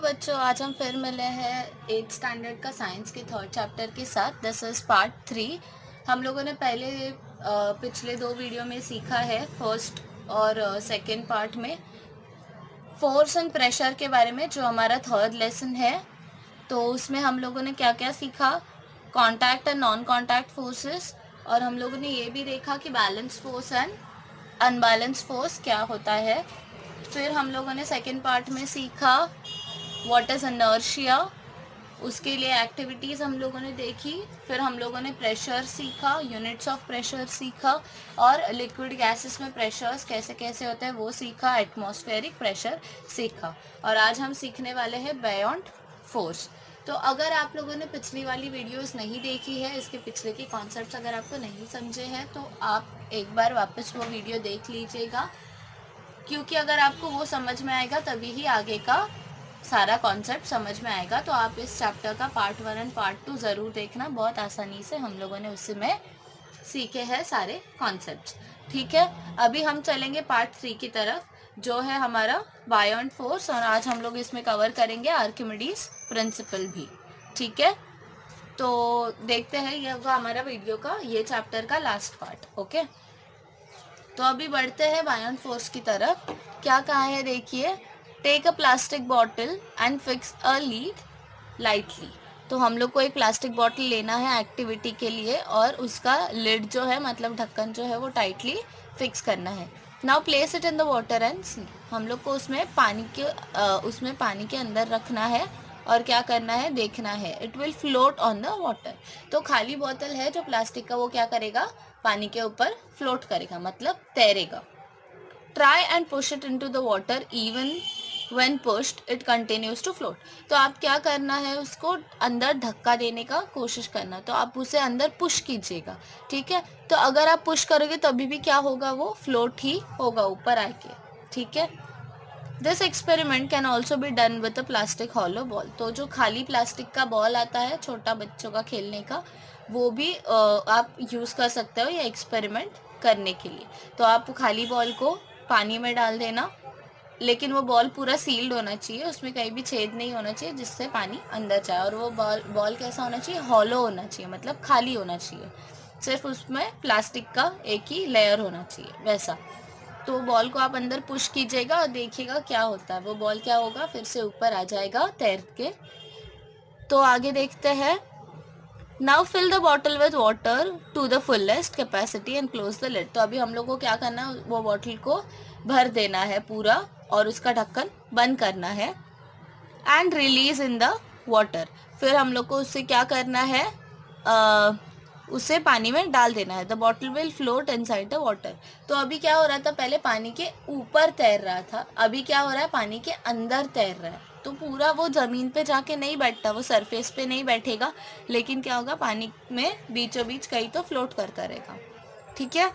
बच्चों, आज हम फिर मिले हैं 8th स्टैंडर्ड का साइंस के 3rd चैप्टर के साथ। This is part 3। हम लोगों ने पहले पिछले 2 वीडियो में सीखा है, फर्स्ट और सेकंड पार्ट में फोर्स एंड प्रेशर के बारे में, जो हमारा 3rd लेसन है। तो उसमें हम लोगों ने क्या क्या सीखा, contact and non contact forces, और हम लोगों ने ये भी देखा कि balance force and unbalance force क्या होता है। फिर हम लोगों ने सेकेंड पार्ट में सीखा व्हाट इज इनर्शिया, उसके लिए एक्टिविटीज़ हम लोगों ने देखी। फिर हम लोगों ने प्रेशर सीखा, यूनिट्स ऑफ प्रेशर सीखा, और लिक्विड गैसेस में प्रेशर्स कैसे कैसे होते हैं वो सीखा, एटमॉस्फेरिक प्रेशर सीखा। और आज हम सीखने वाले हैं बियॉन्ड फोर्स। तो अगर आप लोगों ने पिछली वाली वीडियोस नहीं देखी है, इसके पिछले के कॉन्सेप्ट्स अगर आपको नहीं समझे हैं, तो आप एक बार वापस वो वीडियो देख लीजिएगा, क्योंकि अगर आपको वो समझ में आएगा तभी ही आगे का सारा कॉन्सेप्ट समझ में आएगा। तो आप इस चैप्टर का पार्ट 1 एंड पार्ट 2 ज़रूर देखना, बहुत आसानी से हम लोगों ने उसमें सीखे हैं सारे कॉन्सेप्ट्स। ठीक है, अभी हम चलेंगे पार्ट 3 की तरफ, जो है हमारा बायोंड फोर्स, और आज हम लोग इसमें कवर करेंगे आर्किमिडीज प्रिंसिपल भी। ठीक है, तो देखते हैं, ये होगा हमारा वीडियो का ये चैप्टर का लास्ट पार्ट। ओके, तो अभी बढ़ते हैं बायोंड फोर्स की तरफ। क्या कहा है देखिए, take a plastic bottle and fix a lid lightly. तो हम लोग को एक प्लास्टिक बॉटल लेना है एक्टिविटी के लिए, और उसका लिड जो है, मतलब ढक्कन जो है, वो टाइटली फिक्स करना है। Now place it in the water and see. हम लोग को उसमें पानी के अंदर रखना है, और क्या करना है देखना है, it will float on the water. तो खाली बोतल है जो प्लास्टिक का, वो क्या करेगा, पानी के ऊपर फ्लोट करेगा, मतलब तैरेगा। Try and push it into the water, even when pushed it continues to float. तो आप क्या करना है, उसको अंदर धक्का देने का कोशिश करना, तो आप उसे अंदर पुश कीजिएगा। ठीक है, तो अगर आप पुश करोगे तभी भी क्या होगा, वो फ्लोट ही होगा ऊपर आके। ठीक है, this experiment can also be done with a plastic hollow ball. तो जो खाली प्लास्टिक का बॉल आता है छोटा बच्चों का खेलने का, वो भी आप यूज़ कर सकते हो ये एक्सपेरिमेंट करने के लिए। तो आप खाली बॉल को पानी में डाल देना, लेकिन वो बॉल पूरा सील्ड होना चाहिए, उसमें कहीं भी छेद नहीं होना चाहिए जिससे पानी अंदर जाए। और वो बॉल कैसा होना चाहिए, हॉलो होना चाहिए, मतलब खाली होना चाहिए, सिर्फ उसमें प्लास्टिक का एक ही लेयर होना चाहिए वैसा। तो बॉल को आप अंदर पुश कीजिएगा और देखिएगा क्या होता है, वो बॉल क्या होगा, फिर से ऊपर आ जाएगा तैर के। तो आगे देखते हैं। Now fill the bottle with water to the fullest capacity and close the lid. तो अभी हम लोग को क्या करना है, वो बॉटल को भर देना है पूरा, और उसका ढक्कन बंद करना है, and release in the water. फिर हम लोग को उससे क्या करना है, उसे पानी में डाल देना है। The bottle will float inside the water. तो अभी क्या हो रहा था, पहले पानी के ऊपर तैर रहा था, अभी क्या हो रहा है, पानी के अंदर तैर रहा है। तो पूरा वो ज़मीन पे जाके नहीं बैठता, वो सरफेस पे नहीं बैठेगा, लेकिन क्या होगा, पानी में बीचों बीच कहीं तो फ्लोट करता रहेगा। ठीक है,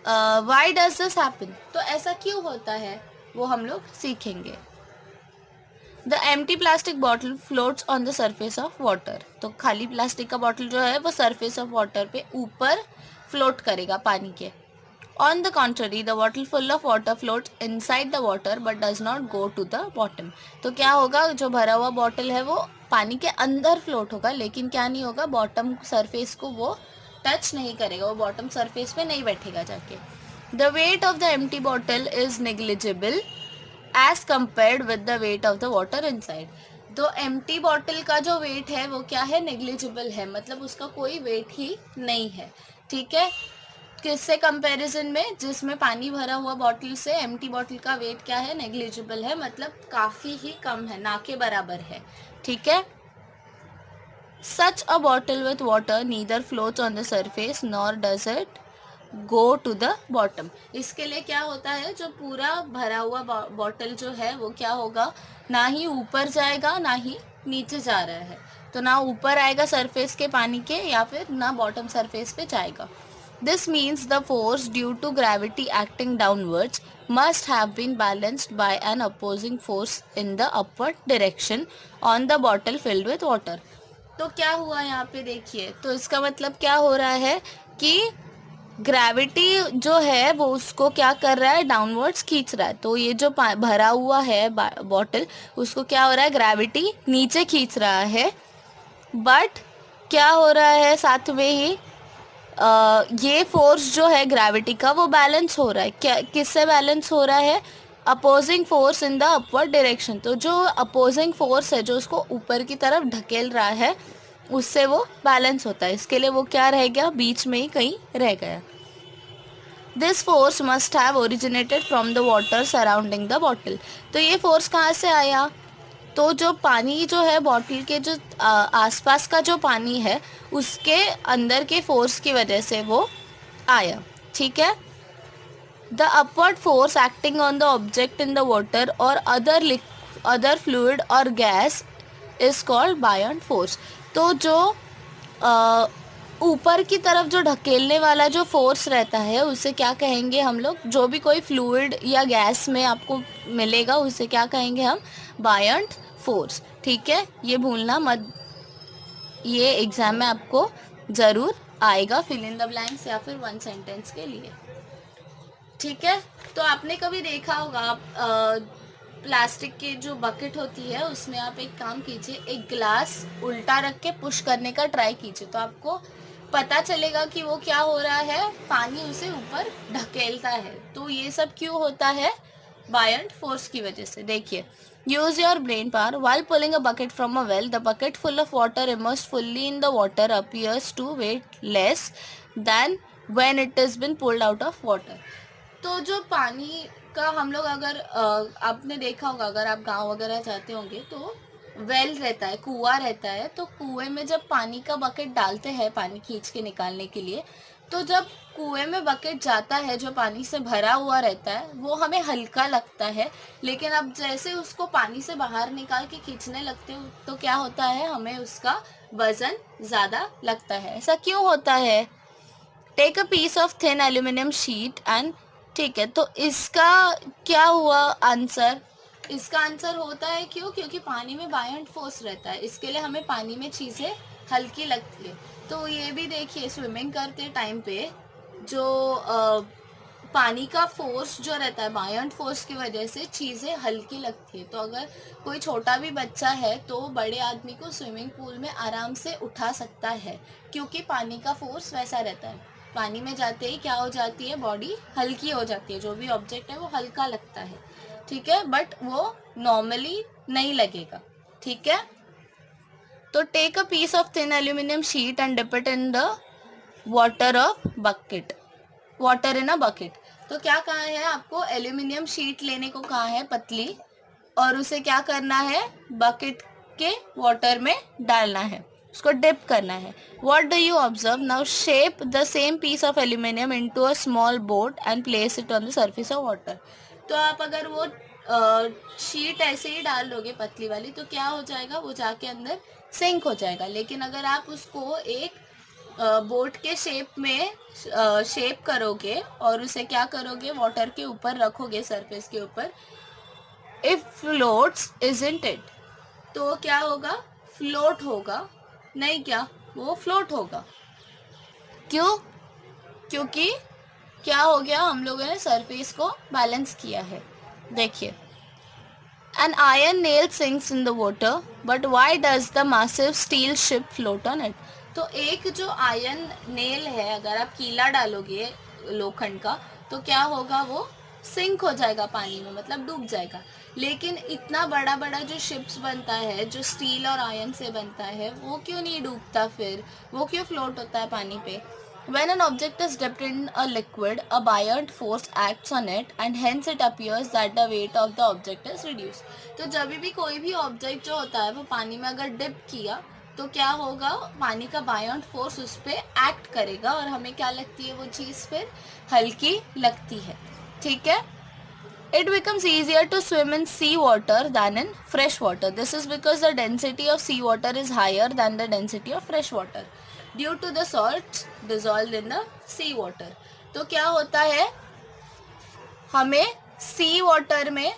वाई डज दिस हैपन, तो ऐसा क्यों होता है वो हम लोग सीखेंगे। The empty plastic bottle floats on the surface of water. तो खाली प्लास्टिक का बॉटल जो है वो सर्फेस ऑफ वाटर पे ऊपर फ्लोट करेगा पानी के। On the contrary the bottle full of water floats inside the water but does not go to the bottom. तो क्या होगा, जो भरा हुआ बॉटल है वो पानी के अंदर फ्लोट होगा, लेकिन क्या नहीं होगा, बॉटम सरफेस को वो टच नहीं करेगा, वो बॉटम सरफेस पे नहीं बैठेगा जाके। The weight of the empty bottle is negligible as compared with the weight of the water inside. तो एम्प्टी बॉटल का जो वेट है वो क्या है, नेग्लिजिबल है, मतलब उसका कोई वेट ही नहीं है। ठीक है, किससे कंपैरिजन में, जिसमें पानी भरा हुआ बॉटल से एम्प्टी बॉटल का वेट क्या है, नेग्लिजिबल है, मतलब काफ़ी ही कम है, ना के बराबर है। ठीक है, such a bottle with water neither floats on the surface nor does it go to the bottom. इसके लिए क्या होता है, जो पूरा भरा हुआ बॉटल जो है वो क्या होगा, ना ही ऊपर जाएगा ना ही नीचे जा रहा है, तो ना ऊपर आएगा सरफेस के पानी के, या फिर ना बॉटम सरफेस पे जाएगा। This means the force due to gravity acting downwards must have been balanced by an opposing force in the upward direction on the bottle filled with water। तो क्या हुआ यहाँ पे देखिए, तो इसका मतलब क्या हो रहा है कि ग्रेविटी जो है वो उसको क्या कर रहा है, डाउनवर्ड्स खींच रहा है। तो ये जो भरा हुआ है बॉटल, उसको क्या हो रहा है, ग्रेविटी नीचे खींच रहा है। बट क्या हो रहा है साथ में ही, ये फोर्स जो है ग्रेविटी का वो बैलेंस हो रहा है। क्या, किससे बैलेंस हो रहा है, opposing force in the upward direction. तो जो अपोजिंग फोर्स है जो उसको ऊपर की तरफ ढकेल रहा है, उससे वो बैलेंस होता है। इसके लिए वो क्या रह गया, बीच में ही कहीं रह गया। This force must have originated from the water surrounding the bottle. तो ये फोर्स कहाँ से आया, तो जो पानी जो है बॉटल के जो आसपास का जो पानी है उसके अंदर के फोर्स की वजह से वो आया। ठीक है। The upward force acting on the object in the water और अदर फ्लूइड और gas is called buoyant force. तो जो ऊपर की तरफ जो ढकेलने वाला जो फोर्स रहता है उसे क्या कहेंगे हम लोग, जो भी कोई फ्लूइड या गैस में आपको मिलेगा उसे क्या कहेंगे हम, बायंट फोर्स। ठीक है, ये भूलना मत, ये एग्जाम में आपको ज़रूर आएगा, फिल इन द ब्लैंक्स या फिर वन सेंटेंस के लिए। ठीक है, तो आपने कभी देखा होगा प्लास्टिक की जो बकेट होती है उसमें आप एक काम कीजिए, एक ग्लास उल्टा रख के पुश करने का ट्राई कीजिए, तो आपको पता चलेगा कि वो क्या हो रहा है, पानी उसे ऊपर ढकेलता है। तो ये सब क्यों होता है, बायंट फोर्स की वजह से। देखिए, use your brain power while pulling a bucket from a well. The bucket full of water immersed fully in the water appears to weigh less than when it has been pulled out of water. तो जो पानी का हम लोग अगर आपने देखा होगा, अगर आप गांव वगैरह जाते होंगे तो वेल रहता है, कुआं रहता है, तो कुएं में जब पानी का बकेट डालते हैं पानी खींच के निकालने के लिए, तो जब कुएं में बकेट जाता है जो पानी से भरा हुआ रहता है वो हमें हल्का लगता है, लेकिन अब जैसे उसको पानी से बाहर निकाल के खींचने लगते हो तो क्या होता है, हमें उसका वजन ज़्यादा लगता है। ऐसा क्यों होता है, take a piece of thin aluminium sheet and, ठीक है, तो इसका क्या हुआ आंसर, इसका आंसर होता है क्यों, क्योंकि पानी में बायंट फोर्स रहता है, इसके लिए हमें पानी में चीज़ें हल्की लगती है। तो ये भी देखिए, स्विमिंग करते टाइम पे जो पानी का फोर्स जो रहता है बायंट फोर्स की वजह से चीज़ें हल्की लगती है। तो अगर कोई छोटा भी बच्चा है तो बड़े आदमी को स्विमिंग पूल में आराम से उठा सकता है, क्योंकि पानी का फोर्स वैसा रहता है। पानी में जाते ही क्या हो जाती है, बॉडी हल्की हो जाती है, जो भी ऑब्जेक्ट है वो हल्का लगता है। ठीक है, बट वो नॉर्मली नहीं लगेगा। ठीक है, तो take a piece of thin aluminium sheet and dip it in the water of bucket, water in a bucket. तो क्या कहा है आपको, एल्यूमिनियम शीट लेने को कहा है पतली, और उसे क्या करना है, बकेट के वाटर में डालना है, उसको डिप करना है। What do you observe now, shape the same piece of aluminium into a small boat and place it on the surface of water. तो आप अगर वो शीट ऐसे ही डाल दोगे पतली वाली तो क्या हो जाएगा, वो जाके अंदर सिंक हो जाएगा। लेकिन अगर आप उसको एक बोट के शेप में शेप करोगे और उसे क्या करोगे, वाटर के ऊपर रखोगे, सरफेस के ऊपर, इफ फ्लोट्स इजंट इट, तो क्या होगा, फ्लोट होगा, नहीं क्या, वो फ्लोट होगा। क्यों, क्योंकि क्या हो गया, हम लोगों ने सरफेस को बैलेंस किया है। देखिए, an iron nail sinks in the water, but why does the massive steel ship float on it? तो एक जो आयरन नेल है, अगर आप कीला डालोगे लोखंड का तो क्या होगा, वो सिंक हो जाएगा पानी में, मतलब डूब जाएगा। लेकिन इतना बड़ा बड़ा जो शिप्स बनता है जो स्टील और आयरन से बनता है वो क्यों नहीं डूबता, फिर वो क्यों फ्लोट होता है पानी पे। When an object is dipped in a liquid, a buoyant force acts on it and hence it appears that the weight of the object is reduced. तो जब भी कोई भी ऑब्जेक्ट जो होता है वो पानी में अगर डिप किया तो क्या होगा, पानी का बायंट फोर्स उस पर एक्ट करेगा और हमें क्या लगती है, वो चीज़ फिर हल्की लगती है। ठीक है, it becomes easier to swim in sea water than in fresh water. This is because the density of sea water is higher than the density of fresh water due to the salts dissolved in the sea water. तो क्या होता है, हमें सी water में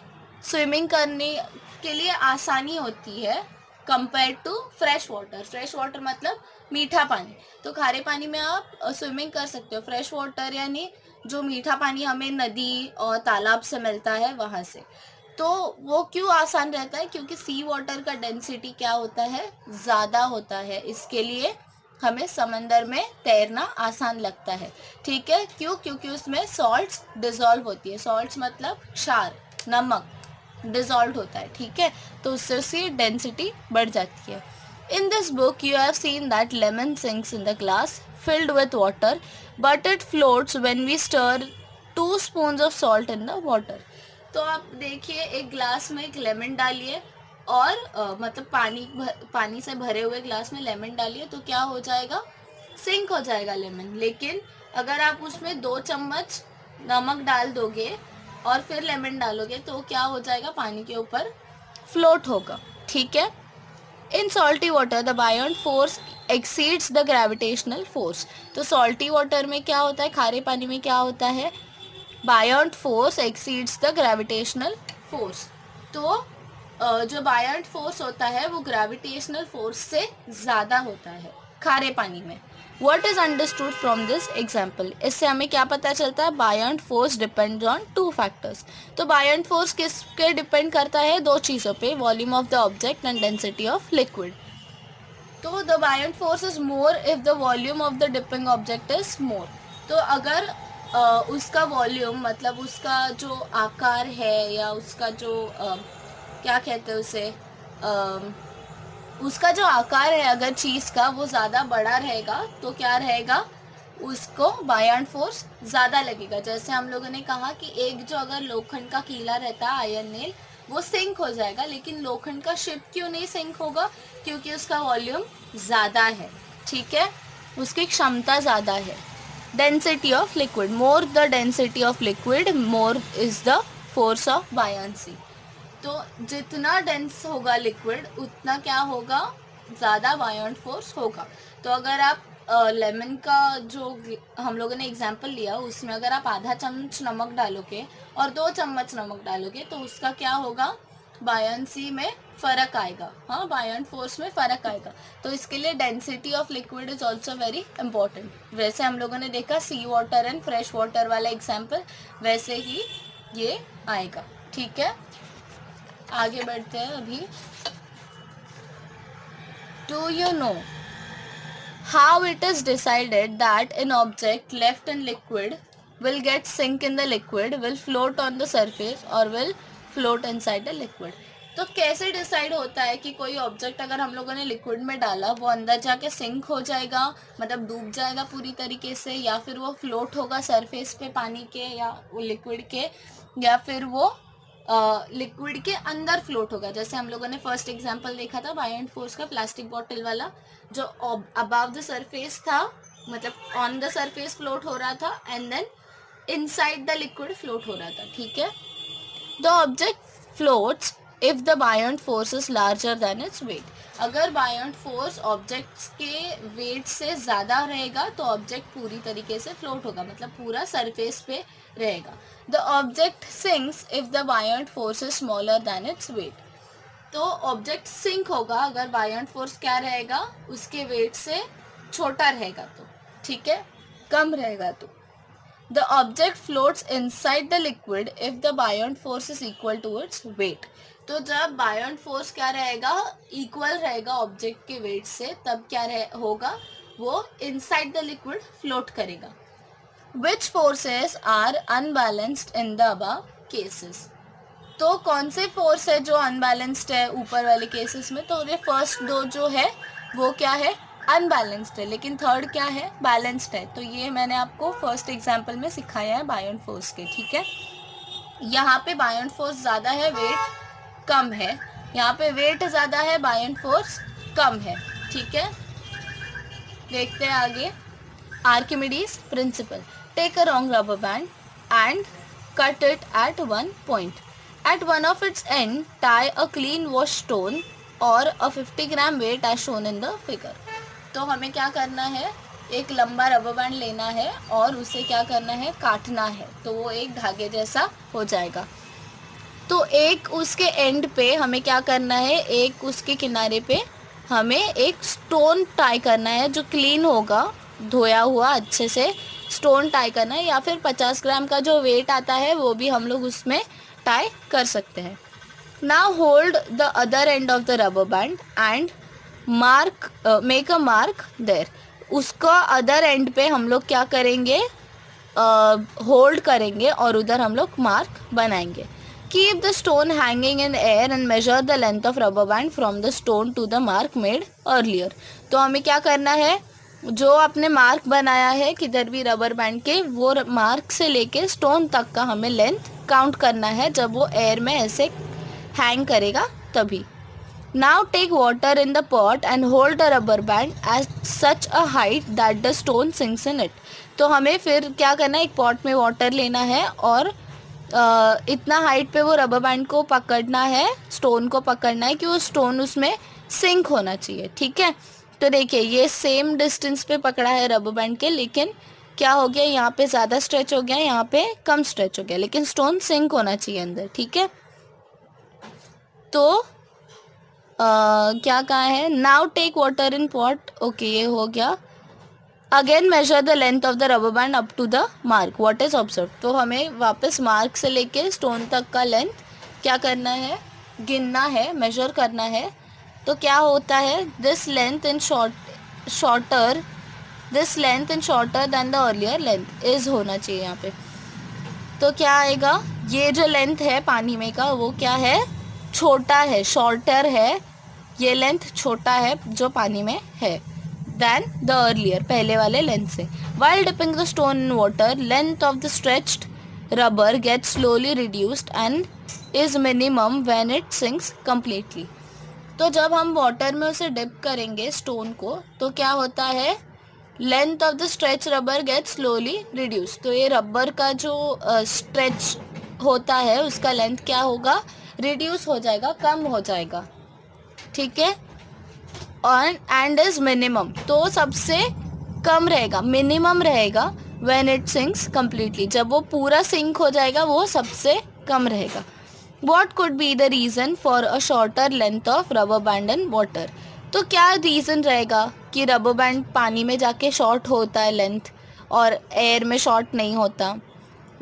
swimming करने के लिए आसानी होती है compare to fresh water. Fresh water मतलब मीठा पानी। तो खारे पानी में आप स्विमिंग कर सकते हो। फ्रेश वाटर यानी जो मीठा पानी हमें नदी और तालाब से मिलता है वहाँ से। तो वो क्यों आसान रहता है? क्योंकि सी वाटर का डेंसिटी क्या होता है? ज़्यादा होता है। इसके लिए हमें समंदर में तैरना आसान लगता है। ठीक है, क्यों? क्योंकि उसमें सॉल्ट्स डिजॉल्व होती है। सॉल्ट्स मतलब क्षार, नमक डिजॉल्व होता है। ठीक है, तो उससे उसकी डेंसिटी बढ़ जाती है। In this book you have seen that lemon sinks in the glass filled with water, but it floats when we stir 2 spoons of salt in the water. तो आप देखिए, एक ग्लास में एक लेमन डालिए और मतलब पानी से भरे हुए ग्लास में लेमन डालिए तो क्या हो जाएगा? सिंक हो जाएगा लेमन। लेकिन अगर आप उसमें 2 चम्मच नमक डाल दोगे और फिर लेमन डालोगे तो क्या हो जाएगा? पानी के ऊपर फ्लोट होगा। ठीक है। इन salty water the buoyant force exceeds the gravitational force. तो सॉल्टी वाटर में क्या होता है? खारे पानी में क्या होता है? बायोंट force exceeds the gravitational force. तो जो बायोंट फोर्स होता है वो ग्रेविटेशनल फोर्स से ज़्यादा होता है खारे पानी में। What is understood from this example? इससे हमें क्या पता चलता है? बायोंट फोर्स डिपेंड्स ऑन 2 फैक्टर्स। तो बायोंट फोर्स किसके डिपेंड करता है? 2 चीज़ों पे, volume of the object and density of liquid. तो the buoyant force is more if the volume of the dipping object is more. तो अगर उसका वॉल्यूम मतलब उसका जो आकार है या उसका जो क्या कहते हैं उसे, उसका जो आकार है अगर चीज़ का वो ज़्यादा बड़ा रहेगा तो क्या रहेगा? उसको बायोंट फोर्स ज़्यादा लगेगा। जैसे हम लोगों ने कहा कि एक जो अगर लोखंड का कीला रहता है, आयरन नेल, वो सिंक हो जाएगा, लेकिन लोखंड का शिप क्यों नहीं सिंक होगा? क्योंकि उसका वॉल्यूम ज़्यादा है। ठीक है, उसकी क्षमता ज़्यादा है। Density of liquid, more the density of liquid more is the force of buoyancy. तो जितना डेंस होगा लिक्विड उतना क्या होगा? ज़्यादा बायोंट फोर्स होगा। तो अगर आप लेमन का जो हम लोगों ने एग्जाम्पल लिया उसमें अगर आप आधा चम्मच नमक डालोगे और 2 चम्मच नमक डालोगे तो उसका क्या होगा? बायोंसी में फ़र्क आएगा। हाँ, बायोंट फोर्स में फ़र्क आएगा। तो इसके लिए density of liquid is also very important. वैसे हम लोगों ने देखा सी वाटर एंड फ्रेश वाटर वाला एग्जाम्पल, वैसे ही ये आएगा। ठीक है, आगे बढ़ते हैं अभी। Do you know how it is decided that an object left in liquid will get sink in the liquid, will float on the surface or will float inside the liquid? तो कैसे डिसाइड होता है कि कोई object अगर हम लोगों ने लिक्विड में डाला वो अंदर जाके सिंक हो जाएगा, मतलब डूब जाएगा पूरी तरीके से, या फिर वो फ्लोट होगा सरफेस पे पानी के या लिक्विड के, या फिर वो लिक्विड के अंदर फ्लोट होगा? जैसे हम लोगों ने फर्स्ट एग्जांपल देखा था बायोंट फोर्स का, प्लास्टिक बॉटल वाला, जो अबव द सरफेस था, मतलब ऑन द सरफेस फ्लोट हो रहा था and then inside the liquid float हो रहा था। ठीक है, the object floats if the buoyant force is larger than its weight. अगर बायोंट फोर्स ऑब्जेक्ट्स के वेट से ज़्यादा रहेगा तो ऑब्जेक्ट पूरी तरीके से फ्लोट होगा, मतलब पूरा सरफेस पे रहेगा। The object sinks if the buoyant force is smaller than its weight. तो ऑब्जेक्ट सिंक होगा अगर बायोंट फोर्स क्या रहेगा? उसके वेट से छोटा रहेगा तो। ठीक है, कम रहेगा तो। The object floats inside the liquid if the buoyant force is equal to its weight. तो जब बायोंट फोर्स क्या रहेगा? इक्वल रहेगा ऑब्जेक्ट के वेट से, तब क्या होगा? वो इनसाइड द लिक्विड फ्लोट करेगा। Which forces are unbalanced in the above cases? तो कौन से फोर्स है जो अनबैलेंस्ड है ऊपर वाले केसेस में? तो ये फर्स्ट 2 जो है वो क्या है? अनबैलेंस्ड है, लेकिन थर्ड क्या है? बैलेंस्ड है। तो ये मैंने आपको फर्स्ट एग्जांपल में सिखाया है बायोंट फोर्स के। ठीक है, यहाँ पे बायोंट फोर्स ज़्यादा है, वेट कम है। यहाँ पे वेट ज़्यादा है, बायोंट फोर्स कम है। ठीक है, देखते हैं आगे। Archimedes principle, take a wrong rubber band and cut it at one point. At one of its end, tie a clean washed stone or a 50 gram weight as shown in the figure. तो हमें क्या करना है? एक लंबा rubber band लेना है और उसे क्या करना है? काटना है, तो वो एक धागे जैसा हो जाएगा। तो एक उसके एंड पे हमें क्या करना है, एक उसके किनारे पे हमें एक स्टोन टाई करना है जो क्लीन होगा, धोया हुआ अच्छे से स्टोन टाई करना है, या फिर 50 ग्राम का जो वेट आता है वो भी हम लोग उसमें टाई कर सकते हैं। Now hold the other end of the rubber band and mark, make a mark there. उसका अदर एंड पे हम लोग क्या करेंगे, होल्ड करेंगे और उधर हम लोग मार्क बनाएंगे। Keep the stone hanging in air and measure the length of rubber band from the stone to the mark made earlier. तो हमें क्या करना है, जो आपने मार्क बनाया है किधर भी रबर बैंड के, वो मार्क से लेके स्टोन तक का हमें लेंथ काउंट करना है, जब वो एयर में ऐसे हैंग करेगा तभी। Now take water in the pot and hold the rubber band at such a height that the stone sinks in it. तो हमें फिर क्या करना है, एक पॉट में वाटर लेना है और इतना हाइट पे वो रबर बैंड को पकड़ना है, स्टोन को पकड़ना है कि वो स्टोन उसमें सिंक होना चाहिए। ठीक है, तो देखिए ये सेम डिस्टेंस पे पकड़ा है रबर बैंड के, लेकिन क्या हो गया, यहाँ पे ज़्यादा स्ट्रेच हो गया, यहाँ पे कम स्ट्रेच हो गया, लेकिन स्टोन सिंक होना चाहिए अंदर। ठीक है, तो क्या कहा है, now take water in pot. Okay, ये हो गया। Again measure the length of the rubber band up to the mark what is observe. तो हमें वापस मार्क से लेके स्टोन तक का लेंथ क्या करना है, गिनना है, मेजर करना है। तो क्या होता है, this length in shorter than the earlier length is होना चाहिए यहाँ पे। तो क्या आएगा, ये जो लेंथ है पानी में का वो क्या है, छोटा है, शॉर्टर है, ये लेंथ छोटा है जो पानी में है देन द अर्लियर, पहले वाले लेंथ से। While dipping the stone in water length of the stretched rubber get slowly reduced and is minimum when it sinks completely. तो जब हम वाटर में उसे डिप करेंगे स्टोन को, तो क्या होता है, length of the stretch rubber get slowly reduce. तो ये रबर का जो स्ट्रेच होता है उसका लेंथ क्या होगा, रिड्यूस हो जाएगा, कम हो जाएगा। ठीक है, और एंड इज मिनिमम, तो सबसे कम रहेगा, मिनिमम रहेगा व्हेन इट सिंक्स कम्प्लीटली, जब वो पूरा सिंक हो जाएगा वो सबसे कम रहेगा। What could be the reason for a shorter length of rubber band in water. तो क्या रीज़न रहेगा कि रबर बैंड पानी में जाके शॉर्ट होता है लेंथ और एयर में शॉर्ट नहीं होता।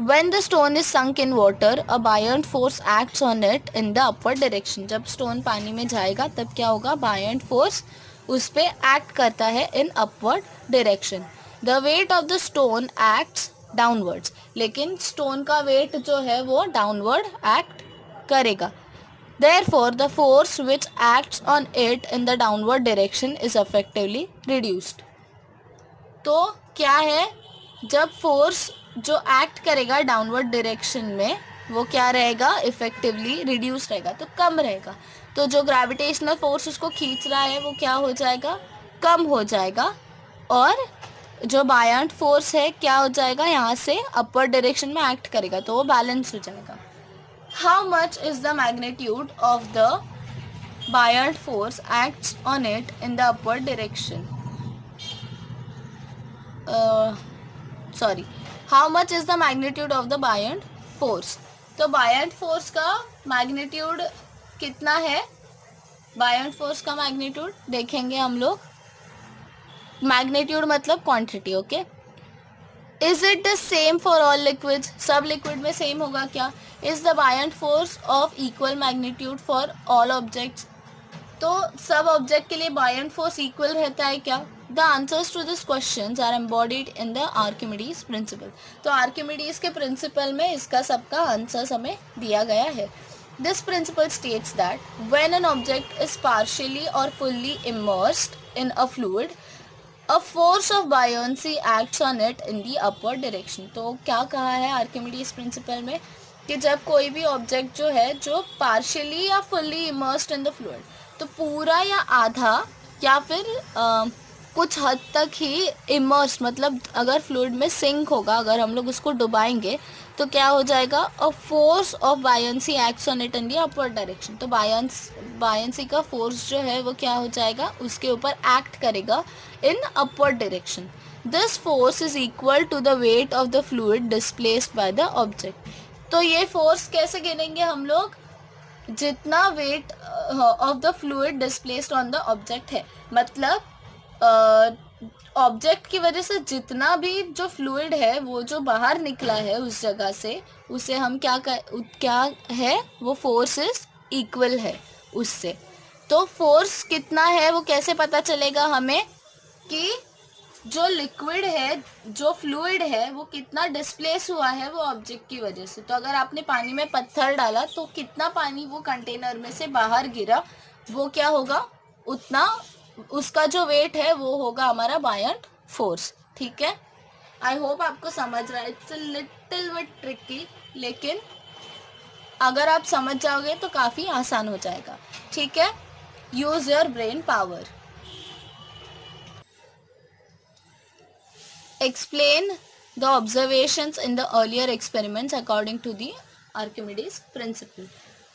When the stone is sunk in water, a buoyant force acts on it in the upward direction. जब स्टोन पानी में जाएगा तब क्या होगा, buoyant force उस पे एक्ट करता है in upward direction. The weight of the stone acts downwards. लेकिन स्टोन का वेट जो है वो डाउनवर्ड एक्ट करेगा। Therefore, the force which acts on it in the downward direction is effectively reduced. तो क्या है, जब फोर्स जो एक्ट करेगा डाउनवर्ड डायरेक्शन में वो क्या रहेगा, इफेक्टिवली रिड्यूस रहेगा, तो कम रहेगा। तो जो ग्रेविटेशनल फोर्स उसको खींच रहा है वो क्या हो जाएगा, कम हो जाएगा, और जो बायंट फोर्स है क्या हो जाएगा, यहाँ से अपवर्ड डायरेक्शन में एक्ट करेगा, तो वो बैलेंस हो जाएगा। How much is the magnitude of the buoyant force acts on it in the upward direction, how much is the magnitude of the buoyant force. तो बायंट फोर्स का magnitude कितना है, बायंट फोर्स का magnitude देखेंगे हम लोग, magnitude मतलब quantity. Okay, is it the same for all liquids, सब लिक्विड में सेम होगा क्या। Is the buoyant force of equal magnitude for all objects, तो सब ऑब्जेक्ट के लिए बायंट फोर्स इक्वल रहता है क्या। The answers to this questions are embodied in the Archimedes principle. तो आर्किमिडीज के प्रिंसिपल में इसका सबका आंसर्स हमें दिया गया है। This principle states that when an object is partially और fully immersed in a fluid, a force of buoyancy acts on it in the upward direction. तो क्या कहा है आर्किमिडीज प्रिंसिपल में कि जब कोई भी ऑब्जेक्ट जो है जो पार्शियली या fully immersed in the fluid, तो पूरा या आधा या फिर कुछ हद तक ही इमर्स, मतलब अगर फ्लूइड में सिंक होगा, अगर हम लोग उसको डुबाएंगे तो क्या हो जाएगा, अ force of buoyancy acts on it in the upward direction. तो बायंसी का फोर्स जो है वो क्या हो जाएगा, उसके ऊपर एक्ट करेगा in upward direction. This force is equal to the weight of the fluid displaced by the object. तो ये फोर्स कैसे गिनेंगे हम लोग, जितना weight of the fluid displaced on the object है, मतलब ऑब्जेक्ट की वजह से जितना भी जो फ्लूइड है वो जो बाहर निकला है उस जगह से, उसे हम क्या है, वो फोर्स इज इक्वल है उससे। तो फोर्स कितना है वो कैसे पता चलेगा हमें, कि जो लिक्विड है, जो फ्लूइड है, वो कितना डिस्प्लेस हुआ है वो ऑब्जेक्ट की वजह से। तो अगर आपने पानी में पत्थर डाला तो कितना पानी वो कंटेनर में से बाहर गिरा, वो क्या होगा, उतना उसका जो वेट है वो होगा हमारा बायंट फोर्स। ठीक है, आई होप आपको समझ रहा है। It's a little bit tricky, लेकिन अगर आप समझ जाओगे तो काफ़ी आसान हो जाएगा। ठीक है, use your brain power. Explain the observations in the earlier experiments according to the Archimedes principle।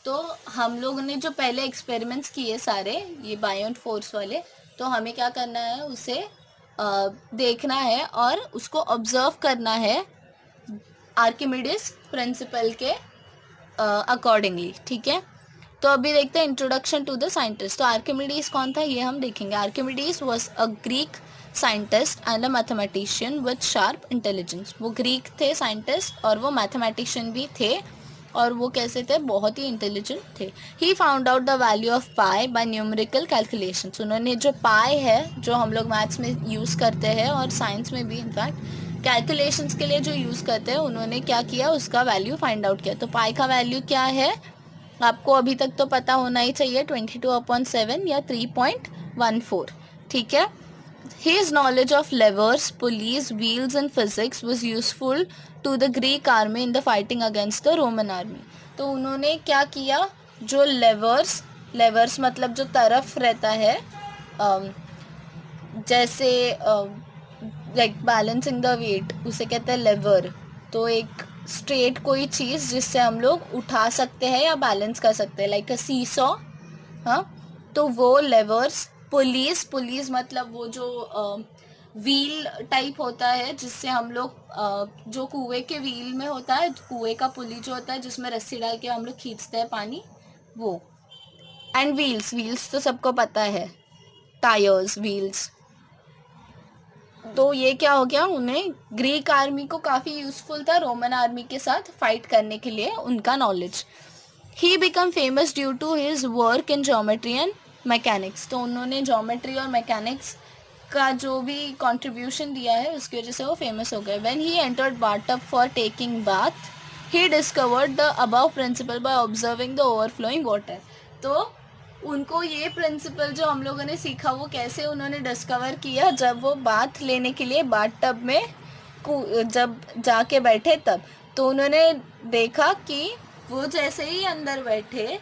तो हम लोगों ने जो पहले एक्सपेरिमेंट्स किए सारे ये बायोंट फोर्स वाले, तो हमें क्या करना है, उसे देखना है और उसको ऑब्जर्व करना है आर्किमिडीज प्रिंसिपल के अकॉर्डिंगली। ठीक है, तो अभी देखते हैं इंट्रोडक्शन टू द साइंटिस्ट। तो आर्किमिडीज कौन था ये हम देखेंगे। Archimedes was a Greek scientist and a mathematician with sharp intelligence. वो ग्रीक थे साइंटिस्ट और वो मैथमेटिशियन भी थे, और वो कैसे थे, बहुत ही इंटेलिजेंट थे। He found out the value of pi by numerical calculations. उन्होंने जो पाई है, जो हम लोग मैथ्स में यूज़ करते हैं और साइंस में भी इनफैक्ट कैलकुलेशंस के लिए जो यूज़ करते हैं, उन्होंने क्या किया, उसका वैल्यू फाइंड आउट किया। तो पाई का वैल्यू क्या है आपको अभी तक तो पता होना ही चाहिए, 22/7 या 3.14। ठीक है, His knowledge of levers, pulleys, wheels and physics was useful to the Greek army in the fighting against the Roman army। तो उन्होंने क्या किया, जो लेवर्स मतलब जो तरफ रहता है, जैसे लाइक बैलेंसिंग द वेट, उसे कहते हैं लेवर। तो एक स्ट्रेट कोई चीज़ जिससे हम लोग उठा सकते हैं या बैलेंस कर सकते हैं, लाइक अ सीसॉ। हाँ, तो वो लेवर्स। पुलीज मतलब वो जो व्हील टाइप होता है, जिससे हम लोग जो कुएं के व्हील में होता है, कुएं का पुली जो होता है जिसमें रस्सी डाल के हम लोग खींचते हैं पानी, वो। एंड व्हील्स तो सबको पता है, टायर्स, व्हील्स। तो ये क्या हो गया, उन्हें ग्रीक आर्मी को काफ़ी यूजफुल था रोमन आर्मी के साथ फाइट करने के लिए उनका knowledge. He become famous due to his work in geometry and mechanics. तो उन्होंने ज्योमेट्री और मैकेनिक्स का जो भी कंट्रीब्यूशन दिया है उसकी वजह से वो फेमस हो गए। When he entered bathtub for taking bath, he discovered the above principal by observing the overflowing water. तो उनको ये प्रिंसिपल जो हम लोगों ने सीखा वो कैसे उन्होंने डिस्कवर किया, जब वो बाथ लेने के लिए बाथटब में जब जाके बैठे तब। तो उन्होंने देखा कि वो जैसे ही अंदर बैठे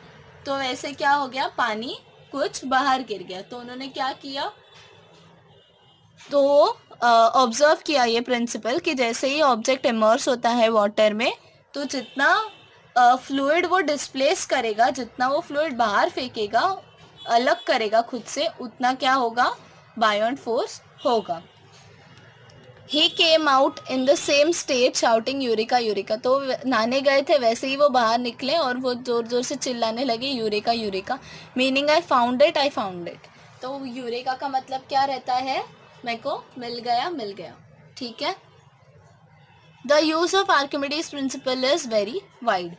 तो वैसे क्या हो गया, पानी कुछ बाहर गिर गया। तो उन्होंने क्या किया, तो ऑब्जर्व किया ये प्रिंसिपल कि जैसे ही ऑब्जेक्ट इमर्स होता है वाटर में, तो जितना फ्लूइड वो डिस्प्लेस करेगा, जितना वो फ्लूइड बाहर फेंकेगा, अलग करेगा खुद से, उतना क्या होगा, बायोंट फोर्स होगा। He came out in the same state shouting eureka eureka. तो नहाने गए थे, वैसे ही वो बाहर निकले और वो जोर जोर से चिल्लाने लगे Eureka Eureka, meaning I found it, I found it. तो यूरिका का मतलब क्या रहता है, मेरे को मिल गया। ठीक है, the use of Archimedes principle is very wide.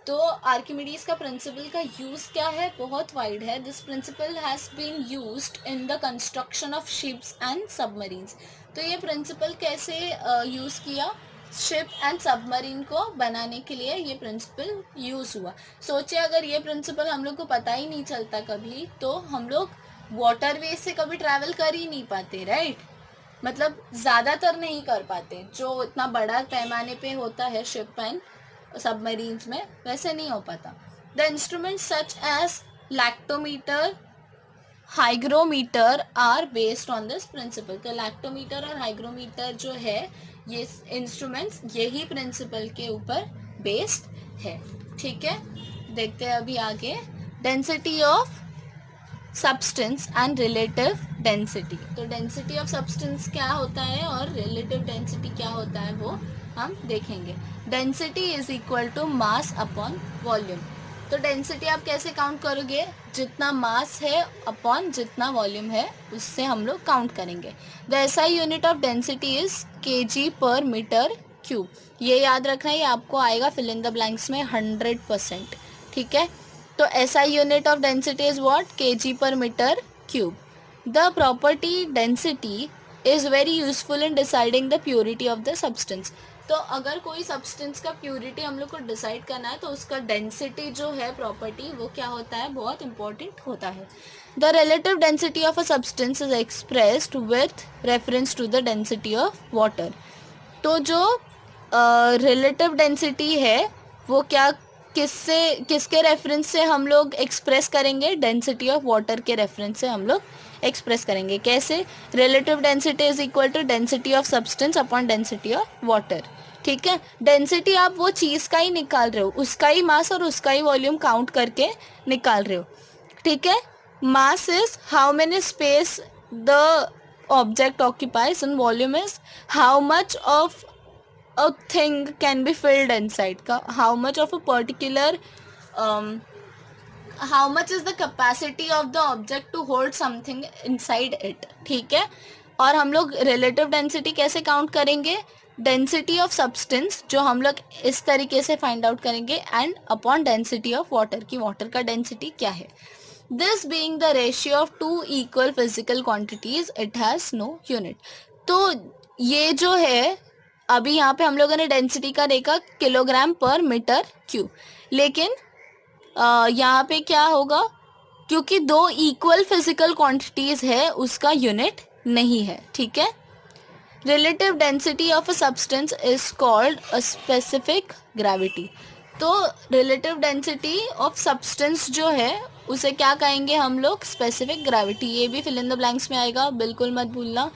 तो आर्किमिडीज का प्रिंसिपल का यूज क्या है, बहुत वाइड है। This principle has been used in the construction of ships and submarines. तो ये प्रिंसिपल कैसे यूज किया, शिप एंड सबमरीन को बनाने के लिए ये प्रिंसिपल यूज हुआ। सोचिए अगर ये प्रिंसिपल हम लोग को पता ही नहीं चलता कभी, तो हम लोग वाटरवे से कभी ट्रैवल कर ही नहीं पाते, राइट। मतलब ज़्यादातर नहीं कर पाते, जो इतना बड़ा पैमाने पे होता है शिप एंड सबमरीन्स में, वैसे नहीं हो पाता। The instrument such as lactometer, hygrometer are based on this principle. तो लैक्टोमीटर और हाइग्रोमीटर जो है, ये इंस्ट्रूमेंट्स यही प्रिंसिपल के ऊपर बेस्ड है। ठीक है, देखते हैं अभी आगे। Density of substance and relative density. तो डेंसिटी ऑफ सब्सटेंस क्या होता है और रिलेटिव डेंसिटी क्या होता है वो हम देखेंगे। Density is equal to mass upon volume. तो डेंसिटी आप कैसे काउंट करोगे, जितना मास है अपॉन जितना वॉल्यूम है उससे हम लोग काउंट करेंगे। The SI unit of density is KG per metre cube. ये याद रखना, ये आपको आएगा फिल इन द ब्लैंक्स में 100%। ठीक है, तो SI unit of density is what, KG per metre cube. The property density is very useful in deciding the purity of the substance. तो अगर कोई सब्सटेंस का प्योरिटी हम लोग को डिसाइड करना है तो उसका डेंसिटी जो है प्रॉपर्टी वो क्या होता है, बहुत इंपॉर्टेंट होता है। The relative density of a substance is expressed with reference to the density of water. तो जो रिलेटिव डेंसिटी है वो क्या, किसके रेफरेंस से हम लोग एक्सप्रेस करेंगे, डेंसिटी ऑफ वाटर के रेफरेंस से हम लोग एक्सप्रेस करेंगे। कैसे, relative density is equal to density of substance upon density of water. ठीक है, डेंसिटी आप वो चीज़ का ही निकाल रहे हो, उसका ही मास और उसका ही वॉल्यूम काउंट करके निकाल रहे हो। ठीक है, mass is how many space the object occupies and volume is how much of a thing can be filled inside का, how much of a particular how much is the capacity of the object to hold something inside it। ठीक है, और हम लोग relative density कैसे count करेंगे, density of substance जो हम लोग इस तरीके से फाइंड आउट करेंगे and upon density of water की वाटर का डेंसिटी क्या है। This being the ratio of two equal physical quantities it has no unit. तो ये जो है अभी यहाँ पे हम लोगों ने डेंसिटी का देखा किलोग्राम पर मीटर क्यूब, लेकिन यहाँ पे क्या होगा, क्योंकि दो इक्वल फिजिकल क्वांटिटीज है उसका यूनिट नहीं है। ठीक है, relative density of a substance is called a specific gravity. तो रिलेटिव डेंसिटी ऑफ सब्सटेंस जो है उसे क्या कहेंगे हम लोग, स्पेसिफिक ग्रेविटी। ये भी फिल इन द ब्लैंक्स में आएगा, बिल्कुल मत भूलना।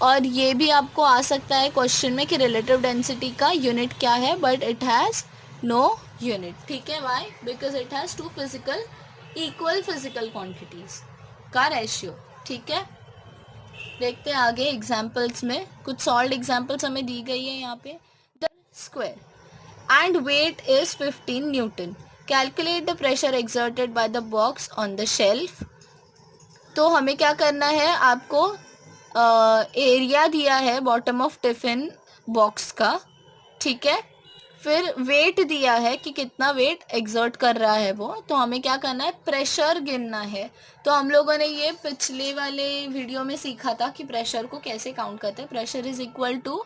और ये भी आपको आ सकता है क्वेश्चन में कि रिलेटिव डेंसिटी का यूनिट क्या है, but it has no unit. ठीक है, why, because it has two physical equal physical quantities का रेशियो। ठीक है, देखते हैं आगे एग्जाम्पल्स में, कुछ सॉल्व एग्जाम्पल्स हमें दी गई है यहाँ पे। The square and weight is 15 newton. Calculate the pressure exerted by the box on the shelf. तो हमें क्या करना है, आपको एरिया दिया है बॉटम ऑफ टिफिन बॉक्स का। ठीक है, फिर वेट दिया है कि कितना वेट एग्जर्ट कर रहा है वो, तो हमें क्या करना है, प्रेशर गिनना है। तो हम लोगों ने ये पिछले वाले वीडियो में सीखा था कि प्रेशर को कैसे काउंट करते हैं। Pressure is equal to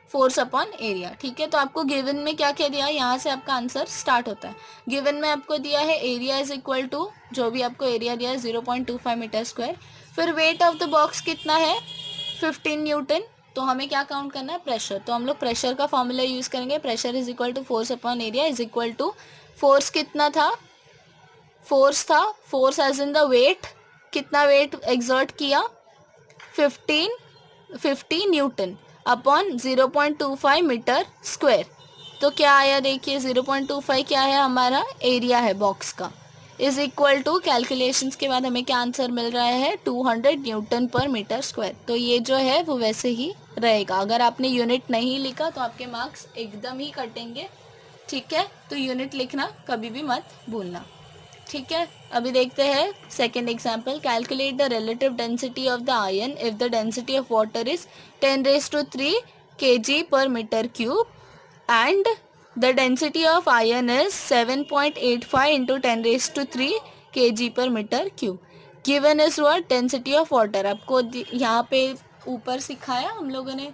force upon area. ठीक है, तो आपको गिवन में क्या क्या दिया है, यहाँ से आपका आंसर स्टार्ट होता है। गिवन में आपको दिया है एरिया इज इक्वल टू, जो भी आपको एरिया दिया है 0.25 मीटर स्क्वायर। फिर वेट ऑफ द बॉक्स कितना है, 15 न्यूटन। तो हमें क्या काउंट करना है, प्रेशर। तो हम लोग प्रेशर का फॉर्मूला यूज़ करेंगे, pressure is equal to force upon area is equal to, force कितना था, फोर्स था, force as in the weight, कितना वेट एग्जर्ट किया, 50 न्यूटन अपॉन 0.25 मीटर स्क्वायर। तो क्या आया देखिए, 0.25 क्या है, हमारा एरिया है बॉक्स का, इज इक्वल टू, कैलकुलेशंस के बाद हमें क्या आंसर मिल रहा है, 200 न्यूटन पर मीटर स्क्वायर। तो ये जो है वो वैसे ही रहेगा। अगर आपने यूनिट नहीं लिखा तो आपके मार्क्स एकदम ही कटेंगे। ठीक है, तो यूनिट लिखना कभी भी मत भूलना। ठीक है, अभी देखते हैं second example. Calculate the relative density of the iron if the density of water is 10⁻³ kg per metre cube and the density of iron is 7.85 into 10⁻³ kg per meter cube. Given is what, density of water। आपको यहाँ पे ऊपर सिखाया हम लोगों ने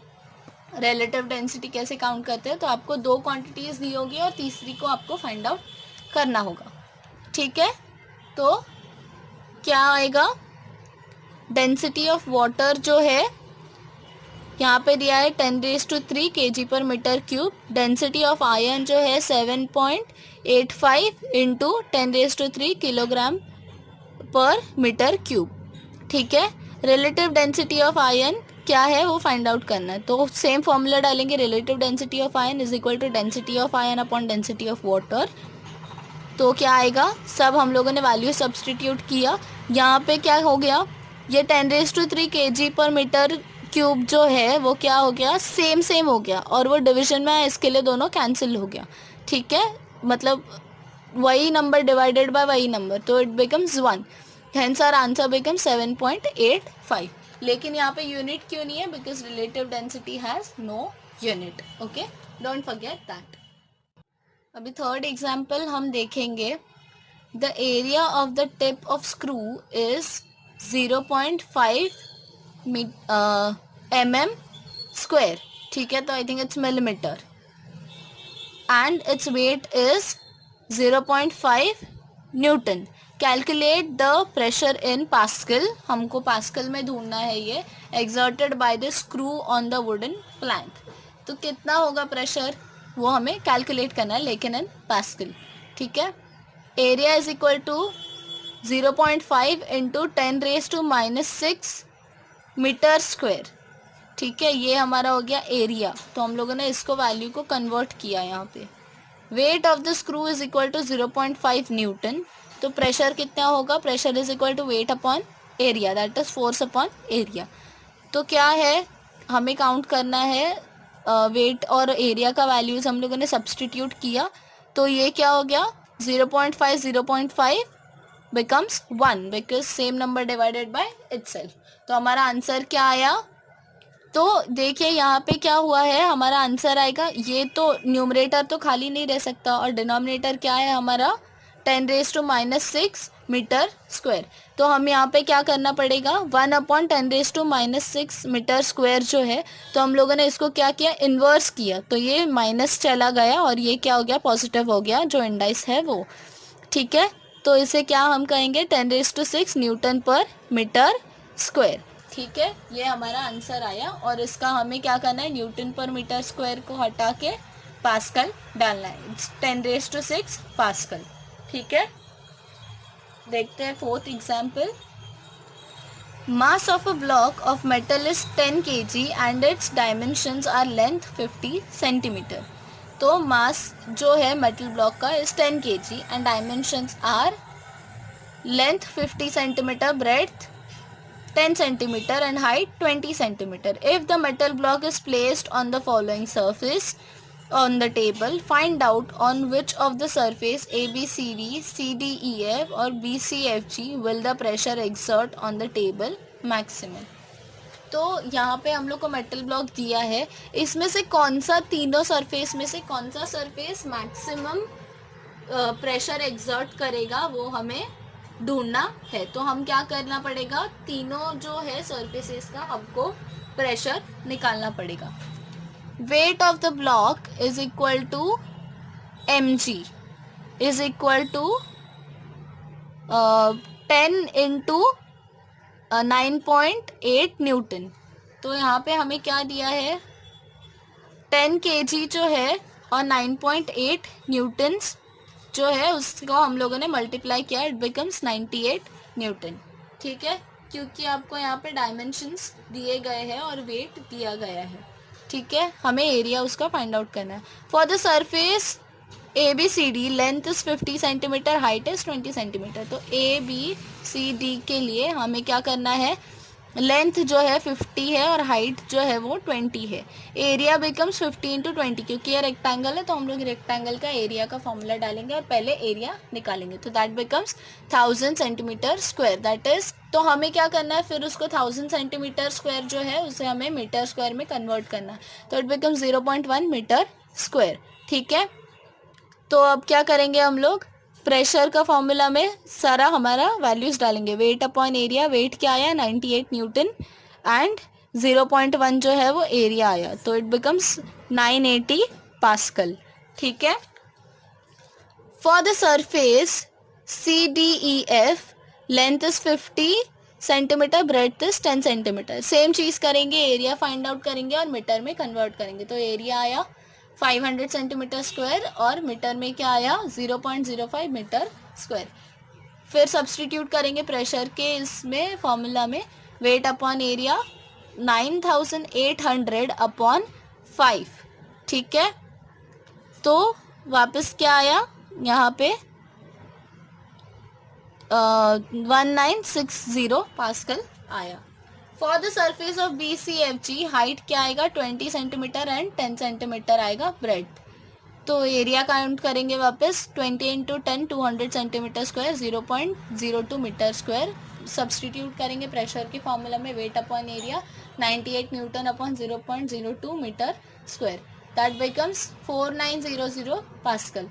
relative density कैसे count करते हैं। तो आपको दो क्वांटिटीज दी होगी और तीसरी को आपको फाइंड आउट करना होगा। ठीक है, तो क्या आएगा, डेंसिटी ऑफ वाटर जो है यहाँ पे दिया है 10⁻³ kg per metre cube. Density of iron जो है 7.85 into 10⁻³ kilogram per metre cube. ठीक है, रिलेटिव डेंसिटी ऑफ आयरन क्या है वो फाइंड आउट करना है। तो सेम फॉर्मूला डालेंगे, relative density of iron is equal to density of iron upon density of water. तो क्या आएगा, सब हम लोगों ने वैल्यू सब्सटीट्यूट किया। यहाँ पे क्या हो गया, ये 10⁻³ kg पर मीटर क्यूब जो है वो क्या हो गया, सेम हो गया, और वो डिवीजन में इसके लिए दोनों कैंसिल हो गया। ठीक है, मतलब वही नंबर डिवाइडेड बाय वही नंबर, तो it becomes 1. Hence our answer become 7.85. लेकिन यहाँ पे यूनिट क्यों नहीं है? Because relative density has no unit. Okay, don't forget that. अभी थर्ड एग्जाम्पल हम देखेंगे. The area of the tip of screw is 0.5 mm square. ठीक है, तो I think it's millimeter. And it's weight is 0.5 newton. Calculate the pressure in pascal. हमको pascal में ढूंढना है ये. Exerted by the screw on the wooden plank. तो कितना होगा प्रेशर, वो हमें कैलकुलेट करना है, लेकिन इन पास्कल. ठीक है. Area is equal to 0.5 into 10⁻⁻6 meter square. ठीक है, ये हमारा हो गया एरिया. तो हम लोगों ने इसको वैल्यू को कन्वर्ट किया यहाँ पे. Weight of the screw is equal to 0.5 newton. तो प्रेशर कितना होगा? Pressure is equal to weight upon area, that is force upon area. तो क्या है, हमें काउंट करना है वेट और एरिया का वैल्यूज हम लोगों ने सब्सटीट्यूट किया. तो ये क्या हो गया? 0.5 becomes 1 because same number divided by itself. तो हमारा आंसर क्या आया? तो देखिए यहाँ पे क्या हुआ है, हमारा आंसर आएगा, ये तो न्यूमरेटर तो खाली नहीं रह सकता, और डिनोमिनेटर क्या है हमारा? 10⁻⁻6 मीटर स्क्वायर. तो हम यहाँ पे क्या करना पड़ेगा? 1/10⁻⁻6 मीटर स्क्वायर जो है, तो हम लोगों ने इसको क्या किया? इन्वर्स किया. तो ये माइनस चला गया और ये क्या हो गया? पॉजिटिव हो गया, जो इंडाइस है वो. ठीक है, तो इसे क्या हम कहेंगे? 10⁻6 न्यूटन पर मीटर स्क्वायर. ठीक है, ये हमारा आंसर आया. और इसका हमें क्या करना है? न्यूटन पर मीटर स्क्वायर को हटा के पास्कल डालना है. 10⁻6 पास्कल. ठीक है, देखते हैं fourth example. Mass of a block of metal is 10 kg and its dimensions are length 50 centimeter. तो मास जो है मेटल ब्लॉक का is 10 kg and dimensions are length 50 centimetre, breadth 10 centimeter and height 20 centimeter. If the metal block is placed on the following surface on the table, find out on which of the surface ABCD, CDEF or BCFG will the pressure exert on the table maximum. तो यहाँ पे हम लोग को metal block दिया है, इसमें से कौन सा, तीनों सरफेस में से कौन सा सरफेस मैक्सिमम प्रेशर एग्जर्ट करेगा वो हमें ढूंढना है. तो हम क्या करना पड़ेगा? तीनों जो है सरफेसेस का हमको प्रेशर निकालना पड़ेगा. Weight of the block is equal to mg is equal to 10 into 9.8 newton. तो यहाँ पे हमें क्या दिया है? 10 kg जो है और 9.8 न्यूटन्स जो है उसको हम लोगों ने मल्टीप्लाई किया, इट बिकम्स 98 न्यूटन. ठीक है, क्योंकि आपको यहाँ पे डायमेंशंस दिए गए हैं और वेट दिया गया है. ठीक है, हमें एरिया उसका फाइंड आउट करना है. For the surface ABCD length is 50 centimetre, height is 20 centimetre. तो ABCD के लिए हमें क्या करना है? लेंथ जो है 50 है और हाइट जो है वो 20 है. एरिया बिकम्स 50 इंटू 20, क्योंकि ये रेक्टेंगल है तो हम लोग रेक्टेंगल का एरिया का फॉर्मूला डालेंगे और पहले एरिया निकालेंगे. तो that becomes 1000 centimetre square. That is, तो हमें क्या करना है फिर? उसको 1000 सेंटीमीटर स्क्वायर जो है उसे हमें मीटर स्क्वायर में कन्वर्ट करना है. तो इट बिकम्स 0.1 मीटर स्क्वायर. ठीक है, तो अब क्या करेंगे हम लोग? प्रेशर का फॉर्मूला में सारा हमारा वैल्यूज डालेंगे. वेट अपॉन एरिया, वेट क्या आया? 98 न्यूटन एंड 0.1 जो है वो एरिया आया, तो इट बिकम्स 980 पास्कल. ठीक है, for the surface CDEF length is 50 centimetre, breadth is 10 centimetre. Same चीज़ करेंगे, एरिया फाइंड आउट करेंगे और मीटर में कन्वर्ट करेंगे. तो एरिया आया 500 सेंटीमीटर स्क्वायर और मीटर में क्या आया? 0.05 मीटर स्क्वायर. फिर सब्सटीट्यूट करेंगे प्रेशर के इसमें फॉर्मूला में. Weight upon area 9800 upon 5. ठीक है, तो वापस क्या आया यहाँ पे? 1960 पास्कल आया. For the surface of BCFG height क्या आएगा? 20 सेंटीमीटर एंड 10 सेंटीमीटर आएगा ब्रेड्थ. तो एरिया काउंट करेंगे वापस 20 into 10 200 centimeter square 0.02 meter square. Substitute करेंगे प्रेशर के फॉर्मूला में weight upon area 98 newton upon 0.02 meter square. That becomes 4900 pascal.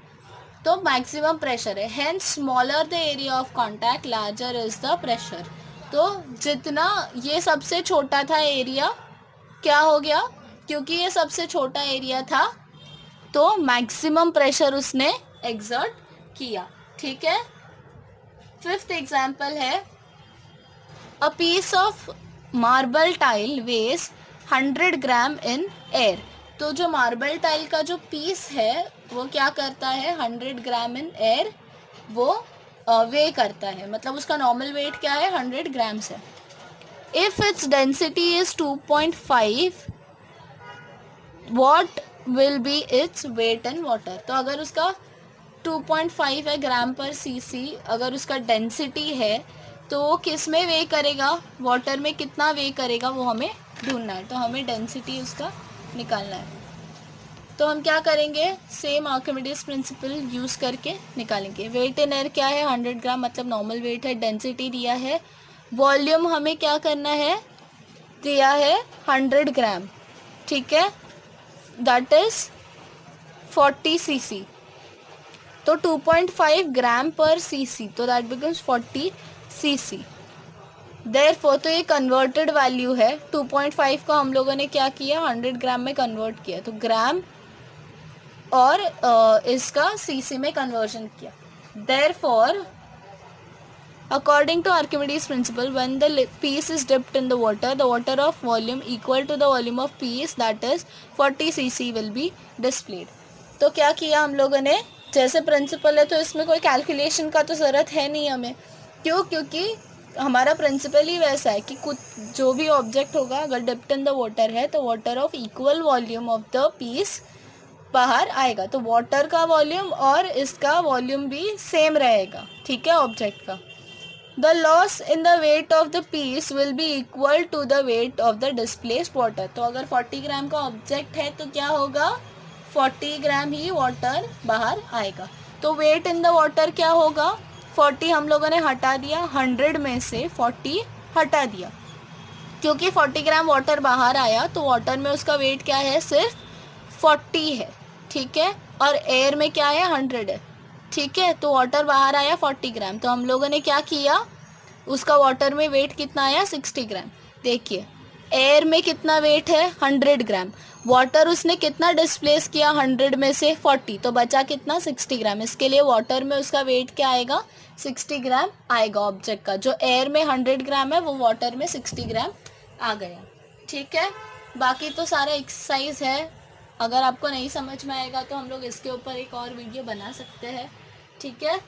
तो मैक्सिमम प्रेशर है. Hence smaller the area of contact larger is the pressure. तो जितना ये सबसे छोटा था एरिया, क्या हो गया, क्योंकि ये सबसे छोटा एरिया था तो मैक्सिमम प्रेशर उसने एक्सर्ट किया. ठीक है. फिफ्थ एग्जाम्पल है a piece of marble tile weighs 100 gram in air. तो जो मार्बल टाइल का जो पीस है वो क्या करता है, 100 ग्राम इन एयर वो वे करता है, मतलब उसका नॉर्मल वेट क्या है, 100 ग्राम्स है. If its density is 2.5 what will be its weight in water. तो अगर उसका 2.5 है ग्राम पर सीसी, अगर उसका डेंसिटी है तो वो किस में वे करेगा, वाटर में कितना वे करेगा वो हमें ढूंढना है. तो हमें डेंसिटी उसका निकालना है. तो हम क्या करेंगे, सेम आर्किमिडीज प्रिंसिपल यूज़ करके निकालेंगे. वेट इन एयर क्या है, 100 ग्राम मतलब नॉर्मल वेट है. डेंसिटी दिया है. वॉल्यूम हमें क्या करना है, दिया है 100 ग्राम. ठीक है. That is 40 CC. तो 2.5 ग्राम पर सीसी, तो दैट बिकम्स 40 सीसी. देयरफॉर तो ये कन्वर्टेड वैल्यू है. 2.5 का हम लोगों ने क्या किया, 100 ग्राम में कन्वर्ट किया. तो ग्राम और इसका सीसी में कन्वर्जन किया. Therefore according to Archimedes principle, when the piece is dipped in the water of volume equal to the volume of piece, that is 40 cc will be displayed. तो क्या किया हम लोगों ने, जैसे प्रिंसिपल है तो इसमें कोई कैलकुलेशन का तो ज़रूरत है नहीं हमें. क्यों, क्योंकि हमारा प्रिंसिपल ही वैसा है कि कुछ जो भी ऑब्जेक्ट होगा अगर डिप्ड इन द वाटर है तो water of equal volume of the piece बाहर आएगा. तो वाटर का वॉल्यूम और इसका वॉल्यूम भी सेम रहेगा. ठीक है, ऑब्जेक्ट का. The loss in the weight of the piece will be equal to the weight of the displaced water. तो अगर 40 ग्राम का ऑब्जेक्ट है तो क्या होगा, 40 ग्राम ही वाटर बाहर आएगा. तो वेट इन द वाटर क्या होगा, 40 हम लोगों ने हटा दिया, 100 में से 40 हटा दिया. क्योंकि 40 ग्राम वाटर बाहर आया तो वाटर में उसका वेट क्या है, सिर्फ 40 है. ठीक है. और एयर में क्या है, 100 है. ठीक है. तो वाटर बाहर आया 40 ग्राम. तो हम लोगों ने क्या किया, उसका वाटर में वेट कितना आया, 60 ग्राम. देखिए एयर में कितना वेट है, 100 ग्राम. वाटर उसने कितना डिस्प्लेस किया, 100 में से 40, तो बचा कितना, 60 ग्राम. इसके लिए वाटर में उसका वेट क्या आएगा, 60 ग्राम आएगा ऑब्जेक्ट का. जो एयर में 100 ग्राम है वो वाटर में 60 ग्राम आ गया. ठीक है. बाकी तो सारा एक्सरसाइज है. अगर आपको नहीं समझ में आएगा तो हम लोग इसके ऊपर एक और वीडियो बना सकते हैं. ठीक है.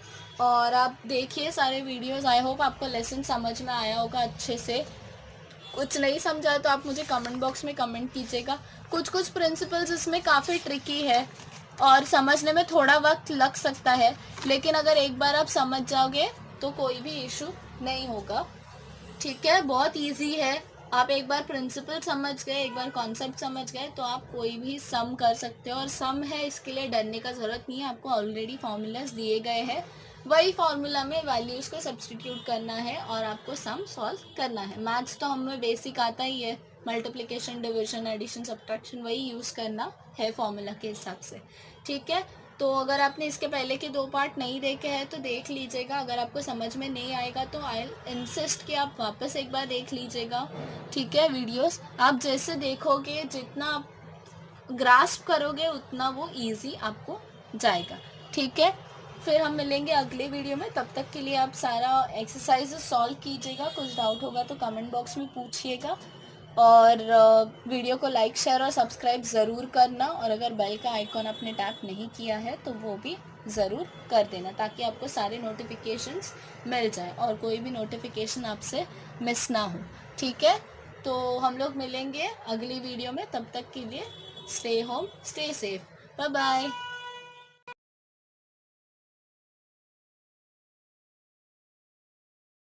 और आप देखिए सारे वीडियोस. आई होप आपको लेसन समझ में आया होगा अच्छे से. कुछ नहीं समझा तो आप मुझे कमेंट बॉक्स में कमेंट कीजिएगा. कुछ प्रिंसिपल्स इसमें काफ़ी ट्रिकी है और समझने में थोड़ा वक्त लग सकता है, लेकिन अगर एक बार आप समझ जाओगे तो कोई भी इशू नहीं होगा. ठीक है. बहुत ईजी है. आप एक बार प्रिंसिपल समझ गए, एक बार कॉन्सेप्ट समझ गए तो आप कोई भी सम कर सकते हो. और सम है इसके लिए डरने का ज़रूरत नहीं है. आपको ऑलरेडी फॉर्मूलाज दिए गए हैं, वही फार्मूला में वैल्यूज़ को सब्सटीट्यूट करना है और आपको सम सॉल्व करना है. मैथ्स तो हमें बेसिक आता ही है, मल्टीप्लिकेशन, डिविजन, एडिशन, सब्ट्रैक्शन, वही यूज़ करना है फार्मूला के हिसाब से. ठीक है. तो अगर आपने इसके पहले के 2 पार्ट नहीं देखे हैं तो देख लीजिएगा. अगर आपको समझ में नहीं आएगा तो आई इंसिस्ट कि आप वापस एक बार देख लीजिएगा. ठीक है. वीडियोस आप जैसे देखोगे, जितना आप ग्रास्प करोगे उतना वो इजी आपको जाएगा. ठीक है. फिर हम मिलेंगे अगले वीडियो में. तब तक के लिए आप सारा एक्सरसाइज सॉल्व कीजिएगा. कुछ डाउट होगा तो कमेंट बॉक्स में पूछिएगा. और वीडियो को लाइक, शेयर और सब्सक्राइब ज़रूर करना. और अगर बेल का आइकॉन आपने टैप नहीं किया है तो वो भी ज़रूर कर देना, ताकि आपको सारे नोटिफिकेशंस मिल जाए और कोई भी नोटिफिकेशन आपसे मिस ना हो. ठीक है. तो हम लोग मिलेंगे अगली वीडियो में. तब तक के लिए stay home, stay safe. Bye bye.